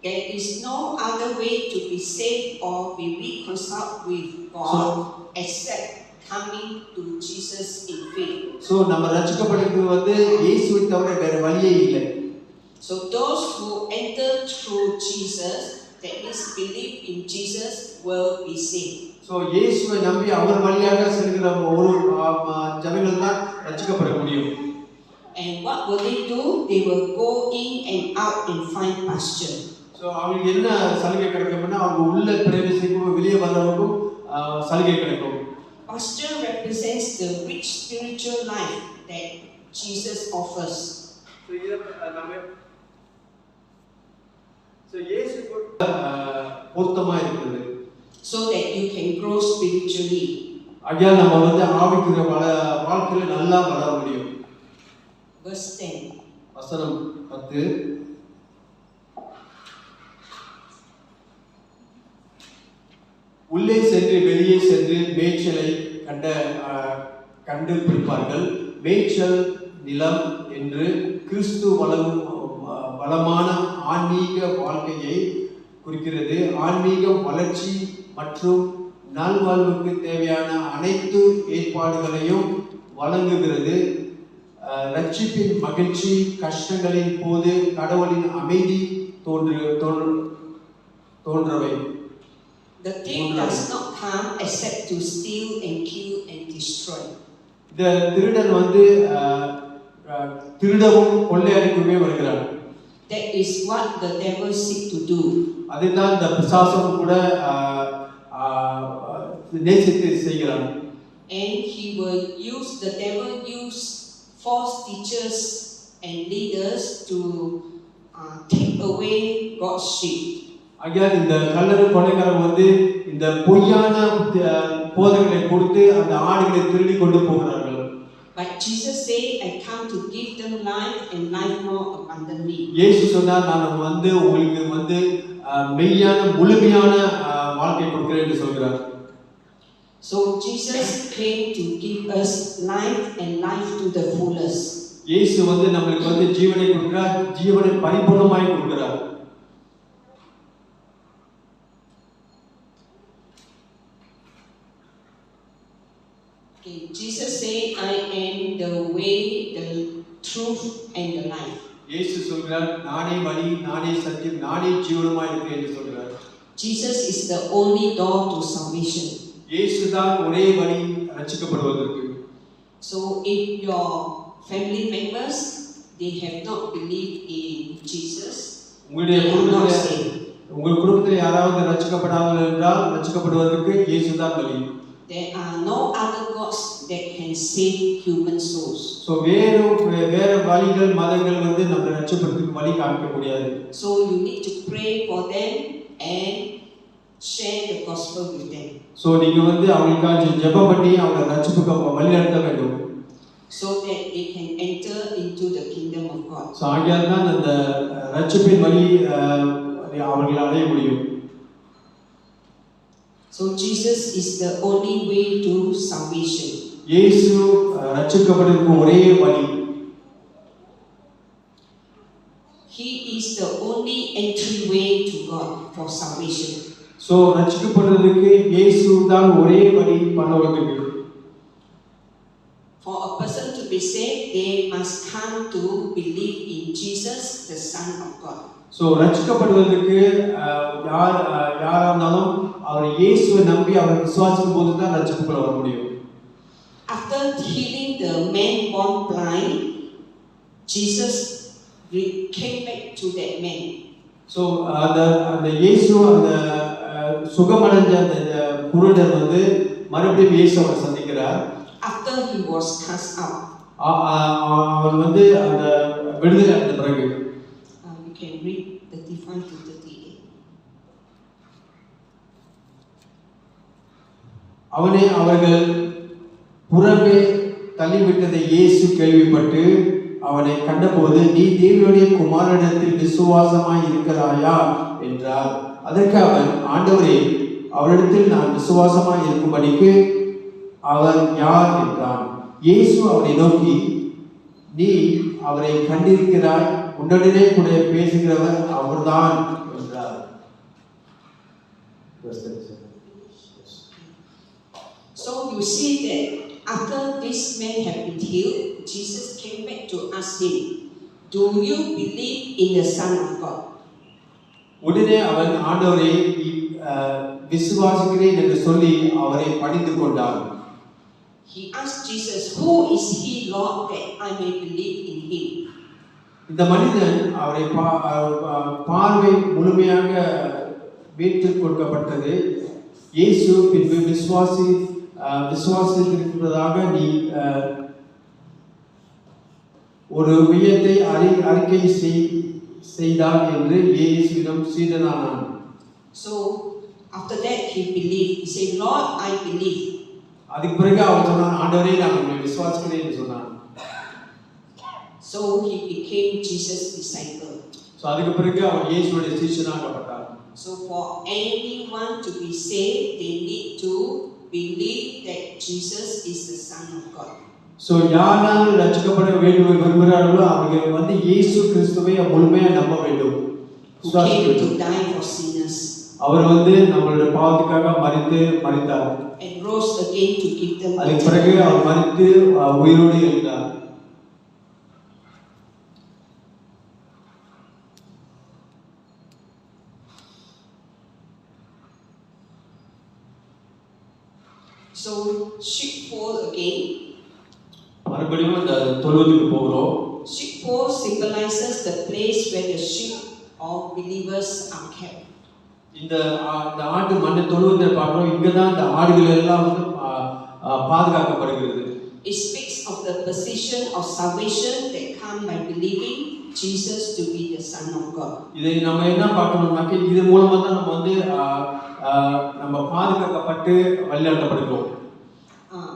There is no other way to be saved or be reconciled with God except coming to Jesus in faith. So நம்ம ரட்சிக்கப்படுவது இயேசுவை தவிர வேற வழியே இல்லை. So those who enter through Jesus, that is believe in Jesus, will be saved. So இயேசுவை நம்பி அவர் வழியாக செல்கிற ஒரு ஜனங்கள் தான் ரட்சிக்கப்பட முடியும். And what will they do? They will go in and out and find pasture. So அவங்களுக்கு என்ன சலுகை கிடைக்கும்னா அவங்க உள்ள பிரவேசிக்கும் வெளியே வரவங்களுக்கும் சலுகை கிடைக்கும். Pasture represents the rich spiritual life that Jesus offers. So இயேசு பொருத்தமா இருக்குது. So that you can grow spiritually. ஐயா நம்ம ஆவிக்குரிய வாழ்க்கையில நல்லா வளர முடியும். Verse 10. வசனம் 10. உள்ளே சென்று வெளியே சென்று மேய்ச்சலை கண்டுபிடிப்பார்கள். மேய்ச்சல் நிலம் என்று கிறிஸ்து வழங்கும் வளமான ஆன்மீக வாழ்க்கையை குறிக்கிறது. ஆன்மீக வளர்ச்சி மற்றும் நல்வாழ்வுக்கு தேவையான அனைத்து ஏற்பாடுகளையும் வழங்குகிறது. ரட்சிப்பின் மகிழ்ச்சி, கஷ்டங்களின் போது கடவுளின் அமைதி தோன்றவை. The thief does not come except to steal and kill and destroy. இந்த திருடன் திருடவும் கொள்ளையடிக்கவே வருகிறான். That is what the devil seek to do. அதுதான் இந்த பிசாசம் கூட நேசித்து செய்கிறான். And the devil use false teachers and leaders to take away God's sheep. again இந்த கல்லறு கொலைகாரன் இந்த பொய்யான போதனைகளை கொடுத்து அந்த ஆடுகளை திருடி கொண்டு போகிறார்கள். But Jesus said, I come to give them life and life more abundantly. இயேசு சொன்னார், நான் உங்களுக்கு மெய்யான முழுமையான வாழ்க்கை கொடுக்கிறேன் என்று சொல்கிறார். So Jesus came to give us life and life to the fullest. இயேசு நமக்கு ஜீவனை கொடுக்கிறார், ஜீவனை பரிபூர்ணமாய் கொடுக்கிறார். Okay, Jesus said, I am the way, the truth and the life. இயேசு சொல்கிறார், நானே வழி, நானே சத்தியம், நானே ஜீவனுமாய் இருக்கிறேன் என்று சொல்கிறார். Jesus is the only door to salvation. இயேசுதான் ஒரே வழி ரட்சிக்கப்படுவதற்கு. So if your family members they have not believed in Jesus, உங்கள் குடும்பத்தில் யாராவது ரட்சிக்கப்படாமல் என்றால் ரட்சிக்கப்படுவதற்கு இயேசுதான் வழி. There are no other gods that can save human souls. So வேற வழிகள் மதங்கள் நம்ம ரட்சிப்பதற்கு வழி காமிக்க முடியாது. So you need to pray for them and share the gospel with them. So நீங்க அவங்களுக்காக ஜெபம் பண்ணி அவங்களை ரட்சிப்புக்கு வழி நடத்த வேண்டும். So that they can enter into the kingdom of God. So ஆகையால் தான் அந்த ரட்சிப்பின் வழி அவர்கள் அடைய முடியும். So Jesus is the only way to salvation. இயேசு ரட்சிக்கப்படுவதற்கு ஒரே வழி. He is the only entryway to God for salvation. So ரட்சிக்கப்படுவதற்கு இயேசு தான் ஒரே வழி பரலோகத்துக்கு. For a person to be saved, they must come to believe in Jesus, the Son of God. So ரட்சிக்கப்படுவதற்கு யாரா இருந்தாலும் அவர் இயேசுவை நம்பி அவர் விசுவாசிக்கும் போது தான் ரட்சிப்புக்குள்ள வர முடியும். After healing the man born blind, Jesus came back to that man. So அந்த இயேசு அந்த சுகமடைஞ்ச அந்த குருடர் மறுபடியும் இயேசுவை சந்திக்கிறார். After he was cast out. அவன் வந்து அந்த விடுதலை அடைந்த பிறகு you can read 35 to 38. அவனை அவர்கள் புறம்பே தள்ளிவிட்டதை இயேசு கேள்விப்பட்டு அவனை கண்டபோது, நீ தேவனுடைய குமாரனிடத்தில் விசுவாசமாய் இருக்கிறாயா என்றார். அதற்கு அவன், ஆண்டவரே, அவரிடத்தில் நான் விசுவாசமாய் இருக்கும்படிக்கு அவர் யார் என்றான். இயேசு அவனை நோக்கி, நீ அவரை கண்டிருக்கிறாய், உடனே கூட பேசுகிறவர் அவர்தான் என்றார். So you see that after this man had been healed, Jesus came back to ask him, do you believe in the Son of God? உடனே அவன், ஆண்டவரை விசுவாசிக்கிறேன் என்று சொல்லி அவரை பணிந்து கொண்டான். He asked Jesus, who is he, Lord, that I may believe in him? இந்த மனிதன் அவரை பார்வை முழுமையாக வீட்டுக் கொடுக்கப்பட்டது. இயேசு பின்பு விசுவாசித்திருக்கிறதாக நீ ஒரு வியத்தை அறிக்கை செய்தார் என்று இயேசுவிடம் சீடனானான். So after that he believed. He said, Lord, I believe. அதுக்கு பிறகு அவன் சொன்னான், ஆண்டவரே, நான் உம்மை விசுவாசிக்கிறேன் என்று சொன்னான். So he became Jesus' disciple. So அதுக்கு பிறகு அவன் இயேசுவுடைய சீஷனாகப்பட்டான். So for anyone to be saved, they need to believe that Jesus is the Son of God. So யாராலும் ரட்சிக்கப்பட வேண்டும் விரும்புகிறார்களோ அவங்க வந்து இயேசு கிறிஸ்துவை முழுமையாக நம்ப வேண்டும். Who came to die for sinners. அவர் வந்து நம்மளுடைய பாவத்துக்காக மரித்தார். And rose again to give them. அதுக்கு பிறகு அவர் மரித்து உயிரோடு எழுந்தார். So sheepfold again. மறுபடியும் அந்த தொழுவத்துக்கு போகிறோம். Sheepfold symbolizes the place where the sheep or believers are kept. இந்த ஆடு மண்ணை தொழுவத்தை பார்க்கிறோம். இங்க தான் இந்த ஆடுகள் எல்லாம் வந்து பாதுகாக்கப்படுகிறது. It speaks of the position of salvation that come by believing Jesus to be the Son of God. இதை நம்ம என்ன பார்க்கணும்னா, இது மூலமா தான் நம்ம வந்து நம்ம பாதுகாக்கப்பட்டு வழிநடத்தப்படுகிறோம்.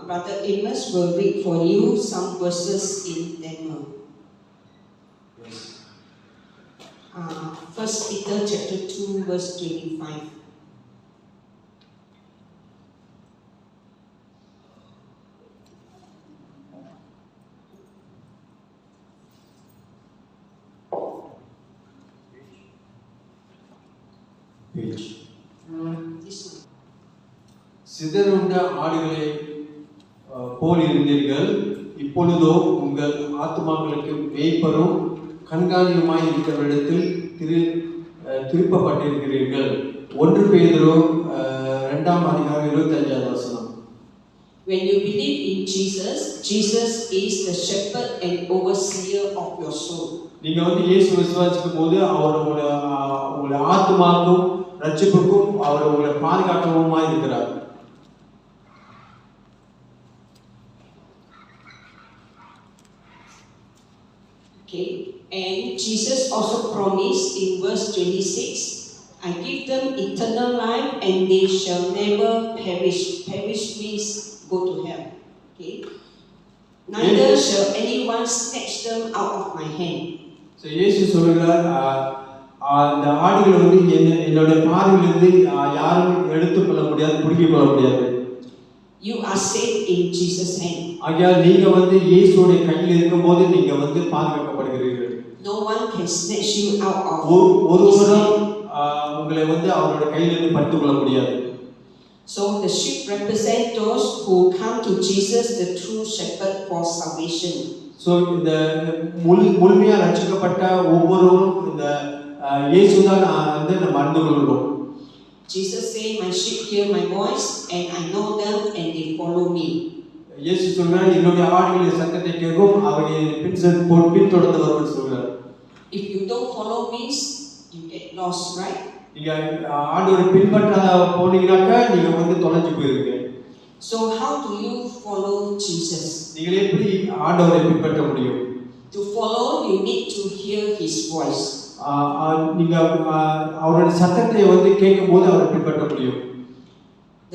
Brother Amos will read for you some verses in Daniel. Yes. 1 Peter chapter 2 verse 25. Page. This one. சிதறுண்ட ஆடுகளை போல் இருந்தீர்கள், இப்பொழுதோ உங்கள் ஆத்துமாக்களுக்கு மேய்ப்பரும் கண்காணியுமாய் இருக்கிறவரிடத்தில் திருப்பப்பட்டிருக்கிறீர்கள். 1 பேதுரு 2ஆம் அதிகாரம் 25ஆவது வசனம். When you believe in Jesus, Jesus is the shepherd and overseer of your soul. நீங்க வந்து இயேசு விசுவாசிக்கும் போது அவர் உங்களுடைய ஆத்துமாக்கும் ரட்சிப்புக்கும் அவர் உங்களை பாதுகாக்கவுமாய் இருக்கிறார். Okay, and Jesus also promised in verse 26, I give them eternal life and they shall never perish. Perish means go to hell. Okay, neither shall anyone snatch them out of my hand. So இயேசு சொல்கிறார், அந்த ஆடுகள் வந்து என்னுடைய பார்வையிலிருந்து யாரும் எடுத்துக்கொள்ள முடியாது, பிடிக்கிக் கொள்ள முடியாது. You are safe in Jesus' hand. ஆகையால் நீங்க வந்து இயேசுவுடைய கையில் இருக்கும்போது நீங்க வந்து பாதுகாக்கப்படுகிறீர்கள். No one can snatch you out of. ஒருவரும் உங்களை வந்து அவருடைய கையிலிருந்து பறித்துக் கொள்ள முடியாது. So the sheep represent those who come to Jesus, the true shepherd, for salvation. So இந்த முழுமையா ரட்சிக்கப்பட்ட ஒவ்வொருவரும் இந்த இயேசுதான் வந்து நம்ம அறிந்து கொள்கிறோம். Jesus said, my sheep hear my voice and I know them and they follow me. இயேசு சொல்றார், என்னுடைய ஆடுகளின் சத்தத்தை கேட்கும், அவர்கள் பின்தொடர்ந்து வருவார்கள் சொல்றார். If you don't follow me, you get lost, right? நீங்க ஆண்டவரை பின்பற்ற போனீங்கன்னாக்கா நீங்க வந்து தொலைஞ்சு போயிருவீங்க. So how do you follow Jesus? நீங்கள் எப்படி ஆண்டவரை பின்பற்ற முடியும்? To follow, you need to hear his voice. நீங்க அவருடைய சத்தத்தை வந்து கேட்கும்போது அவரை பின்பற்ற முடியும்.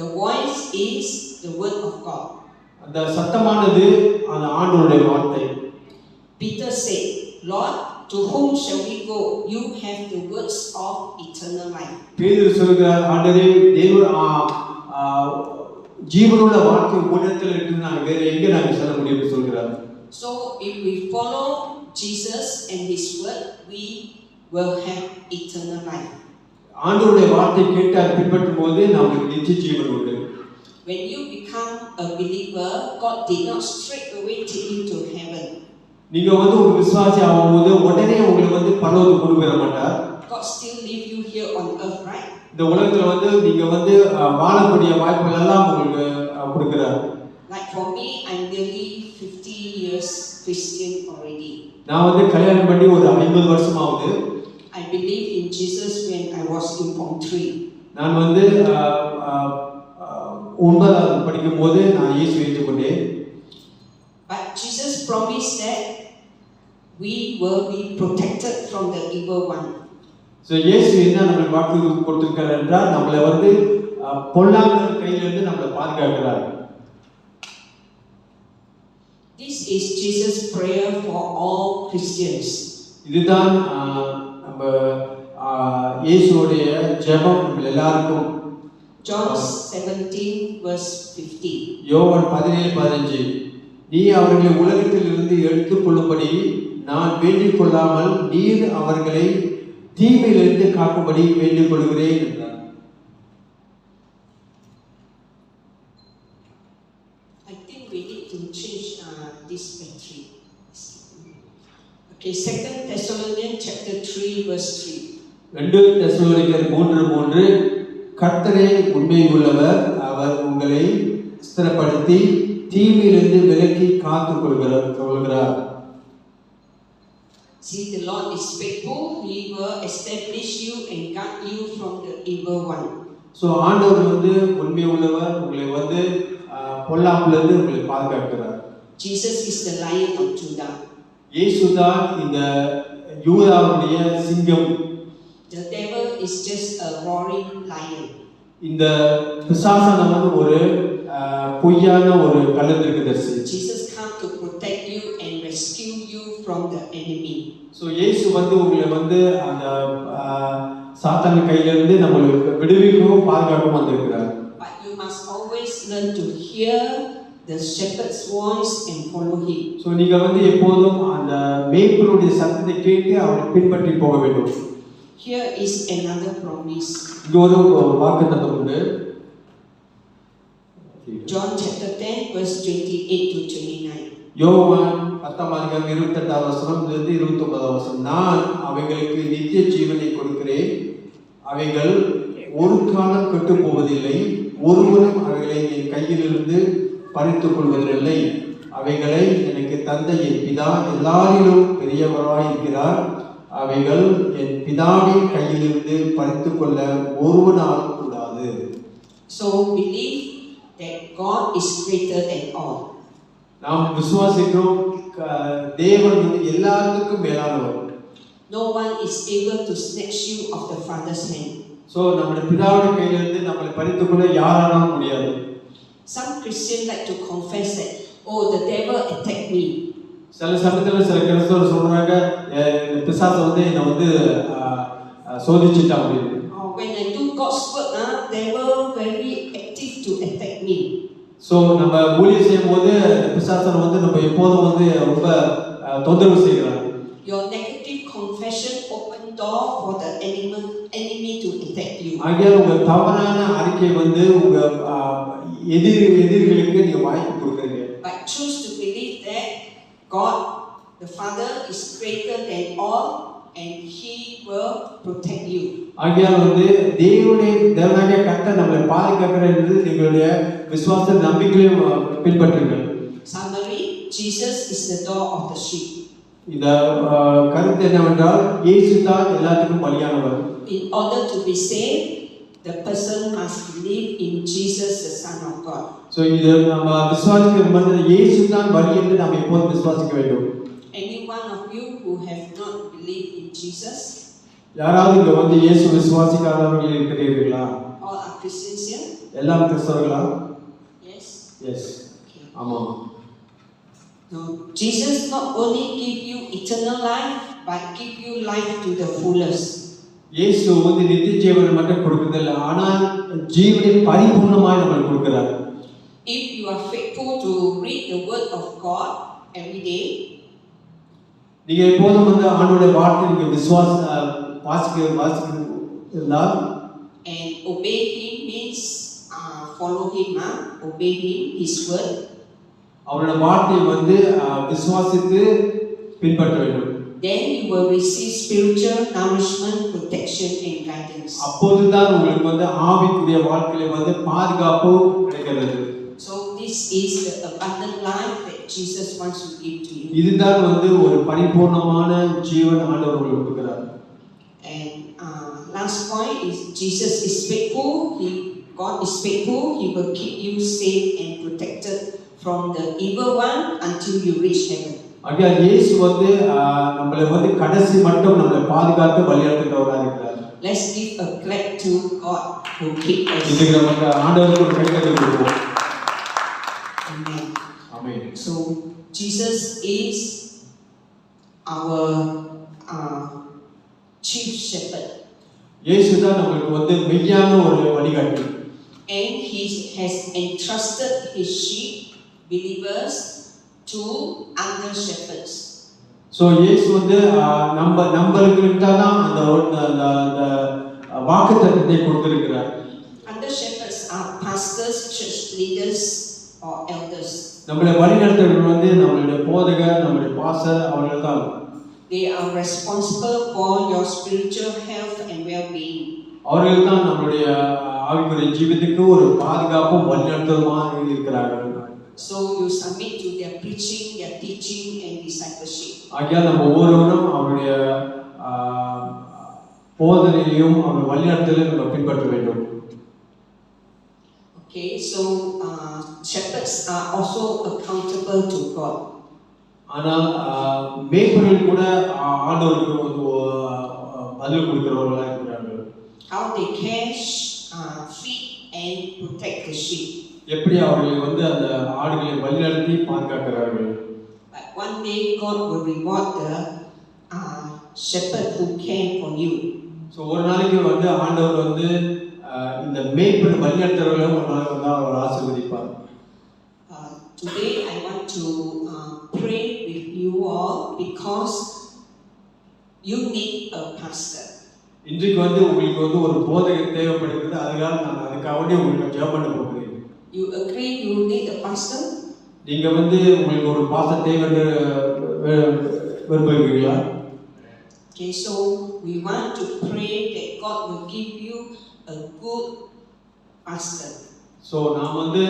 The voice is the word of God. அந்த சத்தமானது அந்த ஆண்டவருடைய வார்த்தை. Peter said, Lord, to whom shall we go? You have the words of eternal life. பேதுரு சொல்கிறார், ஆண்டவரே, ஜீவனுள்ள வார்த்தை உம்மிடத்தில் இருக்கு, நான் வேற எங்க நான் செல்ல முடியும்னு சொல்கிறார். So if we follow Jesus and his word, we will have eternal life. ஆண்டவருடைய வார்த்தை கேட்டு அதை பின்பற்றும் போது நமக்கு நித்திய ஜீவன் உண்டு. When you become a believer, God did not straight away take you to heaven. நீங்க வந்து ஒரு விசுவாசி ஆகும்போது உடனே உங்களை வந்து பரலோகத்துக்கு கொண்டு போக மாட்டார். God still leave you here on earth, right? இந்த உலகத்துல வந்து நீங்க வந்து வாழக்கூடிய வாய்ப்புகள் எல்லாம் உங்களுக்கு கொடுக்கிறார். Like for me, I'm nearly 50 years Christian already. நான் வந்து கல்யாணம் பண்ணி ஒரு 50 வருஷம் ஆகுது. I believe in Jesus when I was in Form 3. நான் வந்து 9வது படிக்கும்போது நான் இயேசுவை ஏற்றுக்கொண்டேன். But Jesus promised that we will be protected from the evil one. So இயேசு என்ன நமக்கு வாக்கு கொடுத்திருக்கிறார் என்றால் நம்மளை வந்து பொல்லாங்கர் கையிலிருந்து நம்மளை பாதுகாக்கிறார். This is Jesus' prayer for all Christians. இதுதான் நம்ம இயேசுவுடைய ஜெபம் நம்ம எல்லாருக்கும். John 17 verse 15. யோவான் 17:15. நீ அவர்களை உலகத்திலிருந்து எடுத்துக் கொள்ளும்படி நான் வேண்டிக் கொள்ளாமல் நீர் அவர்களை தீமையிலிருந்து காக்கும்படி வேண்டிக் கொள்கிறேன் என்றார். I think we need to change this battery. Okay, 2 Thessalonians chapter 3 verse 3. 2 தெசலோனிக்கர் 3:3 கர்த்தரே உண்மை உள்ளவர், அவர் உங்களை ஸ்திரப்படுத்தி தீமையிலிருந்து விலக்கி காத்துக் கொள்கிறார். See, the Lord is faithful. He will establish you and guard you from the evil one. So ஆண்டவர் வந்து உண்மை உள்ளவர், உங்களை வந்து பொல்லாப்பிலிருந்து உங்களை பாதுகாக்கிறார். Jesus is the Lion of Judah. இயேசுதான் இந்த யூதாவுடைய சிங்கம். The devil is just a roaring lion. இந்த பிசாசானவன் வந்து ஒரு பொய்யான ஒரு கள்ளத்திற்குதரிசி. Jesus come to protect you and rescue you from the enemy. So இயேசு வந்து உங்களை வந்து அந்த சாத்தான் கையில இருந்து நம்மளை விடுவிக்கவும் பாதுகாக்கவும் வந்திருக்கிறார். But you must always learn to hear the shepherd's voice and follow him. So நீங்க வந்து எப்போதும் அந்த மேய்ப்பனுடைய சத்தத்தை கேட்டு அவரை பின்பற்றி போக வேண்டும். Here is another promise. இங்க ஒரு வாக்குத்தத்தம் உண்டு. John chapter 10 verse 28 to 29. யோவான் 10:28 29. நான் அவைகளுக்கு நித்திய ஜீவனை கொடுக்கிறேன், அவைகள் ஒரு காலம் கெட்டு போவதில்லை, ஒருவரும் அவைகளை என் கையிலிருந்து பறித்துக் கொள்வதில்லை. அவைகளை எனக்கு தந்த என் பிதா எல்லாரிலும் பெரியவராய் இருக்கிறார். அவைகள் என் பிதாவின் கையிலிருந்து பறித்துக் கொள்ள ஒருவனாலும் கூடாது. So believe that God is greater than all. நாம் விசுவாசிக்கிறோம் தேவன் வந்து எல்லாத்துக்கும் மேலானவர். No one is able to snatch you off the Father's hand. So நம்முடைய பிதாவுடைய கையிலிருந்து நம்மை பறித்துக் கொள்ள யாராலும் முடியாது. Some Christians like to confess that, oh, the devil attacked me. சில சமயத்துல சில கிறிஸ்தவர்கள் சொல்றாங்க பிசாசு வந்து என்ன வந்து சோதிச்சிட்டான் அப்படின்னு. When I do God's work, they were very active to attack me. So நம்ம ஊழியம் செய்யும்போது பிசாசன் வந்து நம்ம எப்போதும் வந்து ரொம்ப தொந்தரவு செய்கிறாங்க. Your negative confession open door for the enemy to attack you. ஆகையால் உங்க தவறான அறிக்கை வந்து உங்க எதிரிகளுக்கு நீங்க வாய்ப்பு கொடுக்குறீங்க. But choose to believe that God, the Father, is greater than all and He will protect you. ஆகையால் வந்து தேவனாகிய கர்த்தர் நம்மை பாதுகாக்கிறார் என்று நீங்களுடைய விசுவாச நம்பிக்கையை பின்பற்றுங்கள். Summary: Jesus is the door of the sheep. இந்த கருத்து என்னவென்றால் இயேசு தான் எல்லாத்துக்கும் பலியானவர். In order to be saved, the person must believe in Jesus, the Son of God. So So இது நம்ம விசுவாசிக்கிற மாதிரி இயேசு தான் வழி என்று நாம் எப்போதும் விசுவாசிக்க வேண்டும். Any one of you who have not believed in Jesus? யாராவது இங்க வந்து இயேசு விசுவாசிக்காதவர்கள் இருக்கிறீர்களா? All are Christians here? எல்லாம் கிறிஸ்தவர்களா? Yes. Yes. ஆமாம். No, Jesus not only give you eternal life, but give you life to the fullest. இயேசு வந்து நித்திய ஜீவனை மட்டும் கொடுக்கறதில்லை, ஆனால் ஜீவனை பரிபூர்ணமாய் நமக்கு கொடுக்கிறார். If you are faithful to read the word of God every day, நீங்க எப்போதும் வந்து ஆண்டவருடைய வார்த்தையை நீங்க வாசிக்கிறதால் and obey him means follow him, obey him, his word. அவருடைய வார்த்தையை வந்து விசுவாசித்து பின்பற்ற வேண்டும். Then you will receive spiritual nourishment, protection and guidance. அப்போதுதான் உங்களுக்கு வந்து ஆவிக்குரிய வாழ்க்கையில வந்து பாதுகாப்பு கிடைக்கிறது. So this is the abundant life that Jesus wants to give to you. இதுதான் வந்து ஒரு பரிபூர்ணமான ஜீவன் ஆண்டவர் உங்களுக்கு கொடுக்கிறார். And last point is Jesus is faithful. God is faithful. He will keep you safe and protected from the evil one until you reach heaven. ஆகிய இயேசு வந்து நம்மளை வந்து கடைசி மட்டும் நம்மளை பாதுகாத்து வழிநடத்துகிறவராக இருக்கிறார். Let's give a clap to God who keeps us. இதுக்கு நமக்கு ஆண்டவருக்கு ஒரு கைத்தட்டல் கொடுப்போம். Amen. Amen. So Jesus is our chief shepherd. இயேசு தான் நமக்கு வந்து மெய்யான ஒரு வழிகாட்டி. And he has entrusted his sheep, believers, to under shepherds. So இயேசு வந்து நம்மளுக்கு தான் அந்த வாக்குத்தத்தத்தை கொடுத்திருக்கிறார். Under shepherds are pastors, church leaders or elders. நம்மளை வழிநடத்துறவர்கள் வந்து நம்மளுடைய போதகர், நம்மளுடைய பாஸ்டர் அவர்கள் தான். They are responsible for your spiritual health and well-being. அவர்கள் தான் நம்மளுடைய ஆவிக்குரிய ஜீவிதத்துக்கு ஒரு பாதுகாப்பும் வழிநடத்துவமாக இருக்கிறார்கள். So you submit to their preaching, their teaching and discipleship. ஆகையால் நம்ம ஒவ்வொருவரும் அவருடைய போதனையையும் அவர் வழிநடத்தலையும் நம்ம பின்பற்ற வேண்டும். Okay, so shepherds are also accountable to God. ஆனால் மேய்ப்பர்கள் கூட ஆண்டவருக்கு வந்து பதில் கொடுக்கிறவர்களாக இருக்கிறார்கள். How they catch, feed and protect the sheep. எப்படி அவர்களை வந்து அந்த ஆடுகளை வழிநடத்தி பாதுகாக்கிறார்கள். But one day God will reward the shepherd who care for you. So ஒரு நாளைக்கு வந்து ஆண்டவர் வந்து இந்த மேய்ப்பர் வழிநடத்துறவர்களை ஒரு நாளைக்கு வந்து அவர் ஆசீர்வதிப்பார். Today I want to pray with you all because you need a pastor. இன்றைக்கு வந்து உங்களுக்கு வந்து ஒரு போதகர் தேவைப்படுகிறது. அதனால நான் அதுக்காக உங்களுக்கு ஜெபம் பண்ண போகிறேன். You agree you need a pastor? நீங்க வந்து உங்களுக்கு ஒரு பாஸ்டர் தேவை என்று விரும்புகிறீர்களா? Okay, so we want to pray that God will give you a good pastor. So நாம் வந்து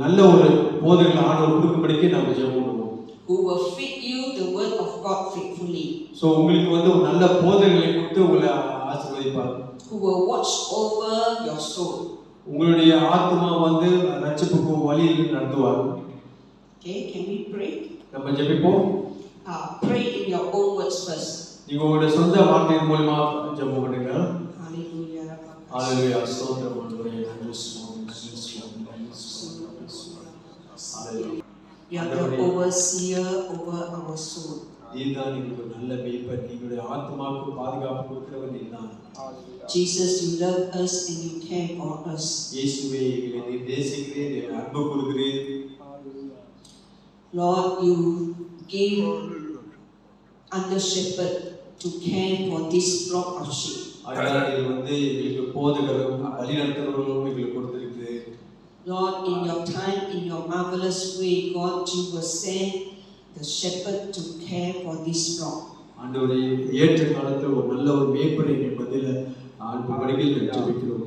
நல்ல ஒரு போதகர் ஆண்டவர் கொடுக்கும்படிக்கு நாம் ஜெபம் பண்ணுவோம். Who will feed you the word of God faithfully. So உங்களுக்கு வந்து ஒரு நல்ல போதகர்களை கொடுத்து உங்களை ஆசீர்வதிப்பார். Who will watch over your soul. உங்களுடைய ஆத்மா வந்து ரட்சிப்புக்கு வழியில் நடத்துவார். Okay, can we pray? நம்ம ஜெபிப்போம். Pray in your own words first. நீங்க உங்களுடைய சொந்த வார்த்தையின் மூலமா ஜெபம் பண்ணுங்க. Hallelujah. Hallelujah. ஸ்தோத்திரம் ஆண்டவரே. You are the overseer over our soul. நீதான் எங்களுக்கு நல்ல மேய்ப்பர். எங்களுடைய ஆத்மாவுக்கு பாதுகாப்பு கொடுக்கிறவர் நீதான். Jesus, you love us and you care for us. இயேசுவே, எங்களை நீர் நேசிக்கிறீர், எங்களை அன்பு கொடுக்கிறீர். Lord, you give under shepherd to care for this flock of sheep. அதனால நீர் வந்து எங்களுக்கு போதகரும் வழிநடத்துறவர்களும் எங்களுக்கு கொடுத்திருக்கிறீர். Lord, in your time, in your marvelous way, God, you will send the shepherd to care for this flock. ஆண்டவரே, ஏற்ற காலத்தில் ஒரு நல்ல ஒரு மேய்ப்பரை எங்கள் மத்தியில் அனுப்பும்படிக்கு ஜெபிக்கிறோம்.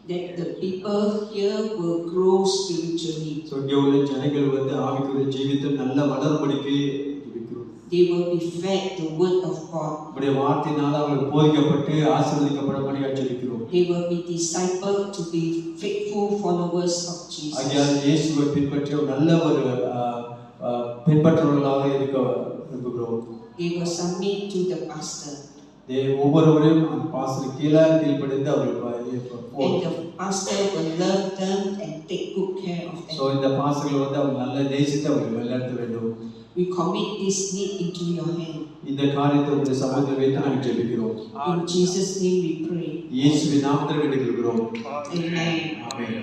That the people here will grow spiritually. So இங்கே உள்ள ஜனங்கள் வந்து ஆவிக்குரிய ஜீவிதத்தில் நல்ல வளரும்படிக்கு ஜெபிக்கிறோம். They will be fed the word of God. உம்முடைய வார்த்தையினால் அவர்கள் போதிக்கப்பட்டு ஆசீர்வதிக்கப்படும்படியாக ஜெபிக்கிறோம். they will be discipled to be faithful followers of Jesus. ஆகையால் இயேசுவை பின்பற்றிய ஒரு நல்ல ஒரு பின்பற்றுவர்களாக இருக்க விரும்புகிறோம். They will submit to the pastor. ஒவ்வொருவரையும் பாஸ்டர் கீழ்ப்படிந்து அவர்கள் And the pastor will love them and take good care of them. So இந்த பாஸ்டர்கள் வந்து அவங்க நல்ல நேசித்து அவர்கள் வழிநடத்த வேண்டும். We commit this need into your hand. இந்த காரியத்தை உங்களுடைய சமூகத்தில் வைத்து நாங்கள் ஜெபிக்கிறோம். In Jesus' name we pray. இயேசுவின் நாமத்தில் வேண்டுகிறோம். Amen. ஆமென்.